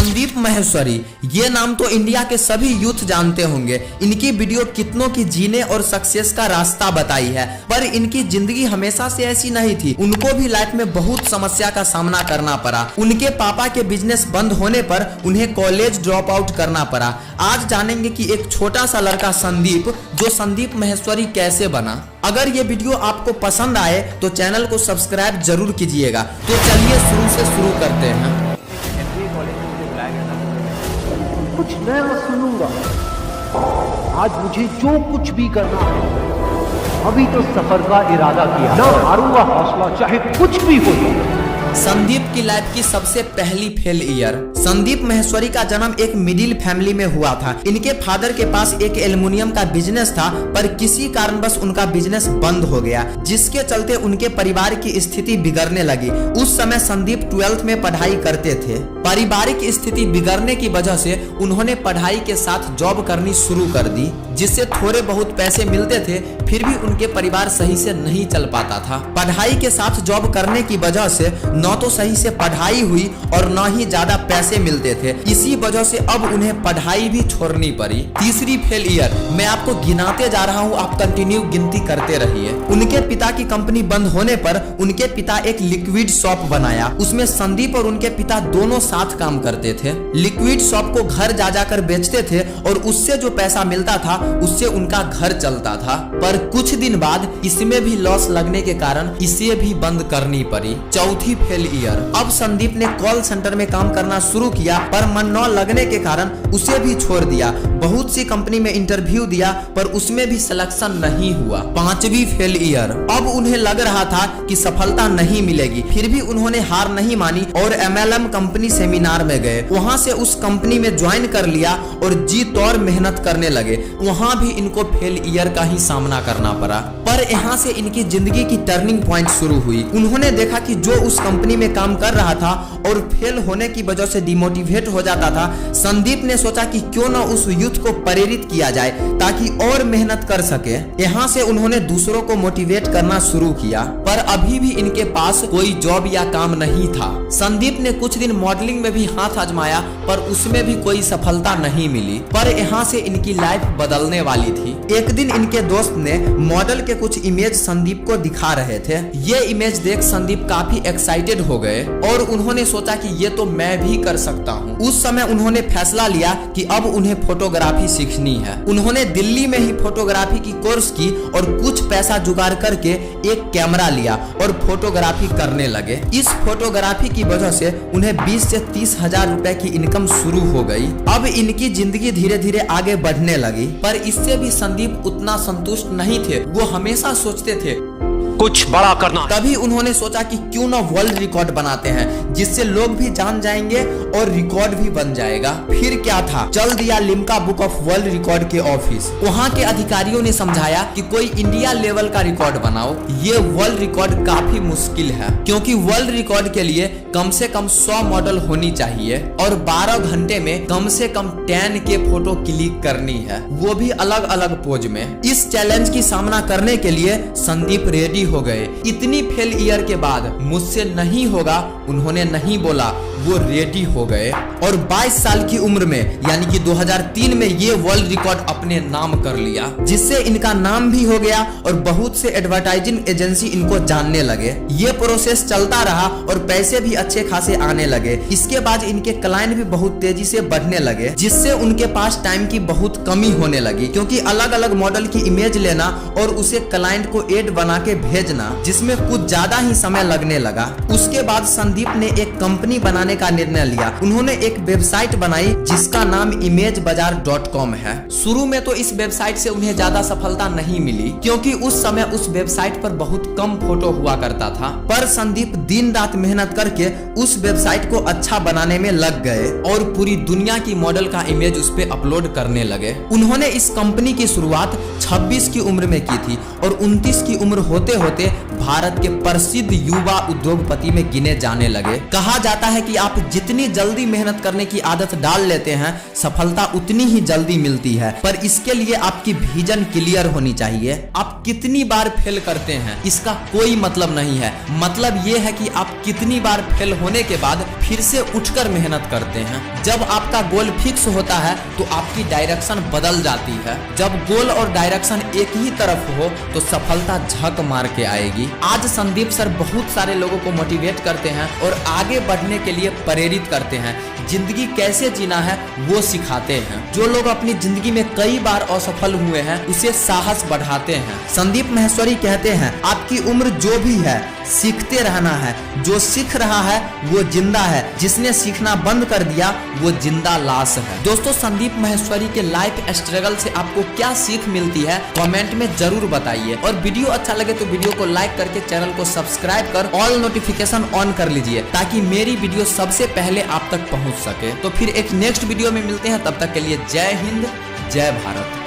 संदीप माहेश्वरी, ये नाम तो इंडिया के सभी यूथ जानते होंगे। इनकी वीडियो कितनों की जीने और सक्सेस का रास्ता बताई है, पर इनकी जिंदगी हमेशा से ऐसी नहीं थी। उनको भी लाइफ में बहुत समस्या का सामना करना पड़ा। उनके पापा के बिजनेस बंद होने पर उन्हें कॉलेज ड्रॉप आउट करना पड़ा। आज जानेंगे कि एक छोटा सा लड़का संदीप, जो संदीप माहेश्वरी कैसे बना। अगर ये वीडियो आपको पसंद आए तो चैनल को सब्सक्राइब जरूर कीजिएगा। तो चलिए शुरू से शुरू करते हैं। कुछ नया सुनूंगा। आज मुझे जो कुछ भी करना है, अभी तो सफर का इरादा किया, ना हारूंगा हौसला चाहे कुछ भी हो। संदीप की लाइफ की सबसे पहली फेल ईयर। संदीप माहेश्वरी का जन्म एक मिडिल फैमिली में हुआ था। इनके फादर के पास एक एल्युमिनियम का बिजनेस था, पर किसी कारणवश उनका बिजनेस बंद हो गया, जिसके चलते उनके परिवार की स्थिति बिगड़ने लगी। उस समय संदीप 12th में पढ़ाई करते थे। पारिवारिक स्थिति बिगड़ने की वजह से उन्होंने पढ़ाई के साथ जॉब करनी शुरू कर दी, जिससे थोड़े बहुत पैसे मिलते थे, फिर भी उनके परिवार सही से नहीं चल पाता था। पढ़ाई के साथ जॉब करने की वजह से न तो सही से पढ़ाई हुई और न ही ज्यादा पैसे मिलते थे। इसी वजह से अब उन्हें पढ़ाई भी छोड़नी पड़ी। तीसरी फेल ईयर मैं आपको गिनाते जा रहा हूँ, आप कंटिन्यू गिनती करते रहिए। उनके पिता की कंपनी बंद होने पर उनके पिता एक लिक्विड शॉप बनाया। उसमें संदीप और उनके पिता दोनों साथ काम करते थे। लिक्विड शॉप को घर जा जाकर बेचते थे और उससे जो पैसा मिलता था उससे उनका घर चलता था। पर कुछ दिन बाद इसमें भी लॉस लगने के कारण इसे भी बंद करनी पड़ी। चौथी फेल ईयर। अब संदीप ने कॉल सेंटर में काम करना शुरू किया, पर मन न लगने के कारण उसे भी छोड़ दिया। बहुत सी कंपनी में इंटरव्यू दिया, पर उसमें भी सिलेक्शन नहीं हुआ। पांचवी फेल ईयर। अब उन्हें लग रहा था कि सफलता नहीं मिलेगी, फिर भी उन्होंने हार नहीं मानी और MLM कंपनी सेमिनार में गए। वहां से उस कंपनी में ज्वाइन कर लिया और जी तौर मेहनत करने लगे। वहां भी इनको फेल ईयर का ही सामना करना पड़ा, पर यहाँ से इनकी जिंदगी की टर्निंग पॉइंट शुरू हुई। उन्होंने देखा कि जो उस कंपनी में काम कर रहा था और फेल होने की वजह से डिमोटिवेट हो जाता था, संदीप ने सोचा कि क्यों न उस यूथ को प्रेरित किया जाए ताकि और मेहनत कर सके। यहाँ से उन्होंने दूसरों को मोटिवेट करना शुरू किया, पर अभी भी इनके पास कोई जॉब या काम नहीं था। संदीप ने कुछ दिन मॉडलिंग में भी हाथ आजमाया, पर उसमें भी कोई सफलता नहीं मिली। पर यहाँ से इनकी लाइफ बदलने वाली थी। एक दिन इनके दोस्त ने मॉडल के कुछ इमेज संदीप को दिखा रहे थे। ये इमेज देख संदीप काफी एक्साइटेड हो गए और उन्होंने सोचा कि ये तो मैं भी कर सकता हूँ। उस समय उन्होंने फैसला लिया कि अब उन्हें फोटोग्राफी सीखनी है। उन्होंने दिल्ली में ही फोटोग्राफी की कोर्स की और कुछ पैसा जुगाड़ करके एक कैमरा लिया और फोटोग्राफी करने लगे। इस फोटोग्राफी की वजह से उन्हें 20 से 30 हजार रुपए की इनकम शुरू हो गई। अब इनकी जिंदगी धीरे धीरे आगे बढ़ने लगी, पर इससे भी संदीप उतना संतुष्ट नहीं थे। वो हमेशा सोचते थे कुछ बड़ा करना। तभी उन्होंने सोचा कि क्यों ना वर्ल्ड रिकॉर्ड बनाते हैं, जिससे लोग भी जान जाएंगे और रिकॉर्ड भी बन जाएगा। फिर क्या था, चल दिया Limca book of world record के ऑफिस। वहाँ के अधिकारियों ने समझाया कि कोई इंडिया लेवल का रिकॉर्ड बनाओ। ये वर्ल्ड रिकॉर्ड काफी मुश्किल है, क्योंकि वर्ल्ड रिकॉर्ड के लिए कम से कम 100 मॉडल होनी चाहिए और 12 घंटे में कम से कम 10K फोटो क्लिक करनी है, वो भी अलग अलग पोज में। इस चैलेंज की सामना करने के लिए संदीप रेडी हो गए। इतनी फेल ईयर के बाद मुझसे नहीं होगा उन्होंने नहीं बोला, वो रेडी हो गए और 22 साल की उम्र में यानी कि 2003 में ये वर्ल्ड रिकॉर्ड अपने नाम कर लिया, जिससे इनका नाम भी हो गया और बहुत से एडवर्टाइजिंग एजेंसी इनको जानने लगे। ये प्रोसेस चलता रहा और पैसे भी अच्छे खासे आने लगे। इसके बाद इनके क्लाइंट भी बहुत तेजी से बढ़ने लगे, जिससे उनके पास टाइम की बहुत कमी होने लगी, क्योंकि अलग अलग मॉडल की इमेज लेना और उसे क्लाइंट को एड बना के भेजना, जिसमें कुछ ज्यादा ही समय लगने लगा। उसके बाद संदीप ने एक कंपनी बनाने का निर्णय लिया। उन्होंने एक वेबसाइट बनाई जिसका नाम imagebazar.com है। शुरू में तो इस वेबसाइट से उन्हें ज्यादा सफलता नहीं मिली, क्योंकि उस समय उस वेबसाइट पर बहुत कम फोटो हुआ करता था। पर संदीप दिन रात मेहनत करके उस वेबसाइट को अच्छा बनाने में लग गए और पूरी दुनिया की मॉडल का इमेज उस पे अपलोड करने लगे। उन्होंने इस कंपनी की शुरुआत 26 की उम्र में की थी और 29 की उम्र होते होते भारत के प्रसिद्ध युवा उद्योगपति में गिने जाने लगे। कहा जाता है कि आप जितनी जल्दी मेहनत करने की आदत डाल लेते हैं, सफलता उतनी ही जल्दी मिलती है। पर इसके लिए आपकी विजन क्लियर होनी चाहिए। आप कितनी बार फेल करते हैं इसका कोई मतलब नहीं है। मतलब ये है कि आप कितनी बार फेल होने के बाद फिर से उठकर मेहनत करते हैं। जब आपका गोल फिक्स होता है तो आपकी डायरेक्शन बदल जाती है। जब गोल और डायरेक्शन एक ही तरफ हो तो सफलता झक मार के आएगी। आज संदीप सर बहुत सारे लोगों को मोटिवेट करते हैं और आगे बढ़ने के लिए प्रेरित करते हैं। जिंदगी कैसे जीना है वो सिखाते हैं। जो लोग अपनी जिंदगी में कई बार असफल हुए हैं उसे साहस बढ़ाते हैं। संदीप माहेश्वरी कहते हैं, आपकी उम्र जो भी है सीखते रहना है। जो सीख रहा है वो जिंदा है, जिसने सीखना बंद कर दिया वो जिंदा लाश है। दोस्तों, संदीप माहेश्वरी के लाइफ स्ट्रगल से आपको क्या सीख मिलती है कमेंट में जरूर बताइए। और वीडियो अच्छा लगे तो वीडियो को लाइक करके चैनल को सब्सक्राइब कर ऑल नोटिफिकेशन ऑन कर लीजिए, ताकि मेरी वीडियो सबसे पहले आप तक पहुंच सके। तो फिर एक नेक्स्ट वीडियो में मिलते हैं, तब तक के लिए जय हिंद, जय भारत।